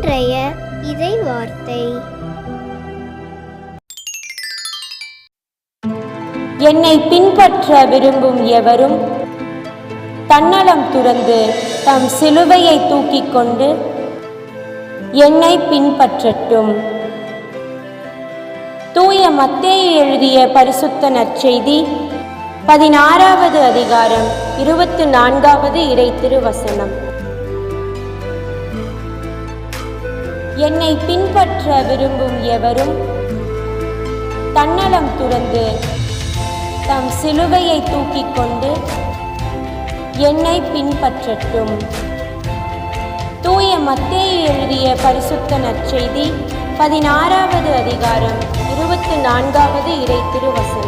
இன்றைய இறை வார்த்தை. என்னை பின்பற்ற விரும்பும் எவரும் தன்னலம் துறந்து தம் சிலுவையை தூக்கிக் கொண்டு என்னை பின்பற்றட்டும். தூய மத்தேயு எழுதிய பரிசுத்த நற்செய்தி 16வது அதிகாரம் 24வது இறை திருவசனம். என்னை பின்பற்ற விரும்பும் எவரும் தன்னலம் துறந்து தம் சிலுவையை தூக்கிக் கொண்டு என்னை பின்பற்றட்டும். தூய மத்தேயு எழுதிய பரிசுத்த நற்செய்தி 16வது அதிகாரம் 24வது இறை திருவசனம்.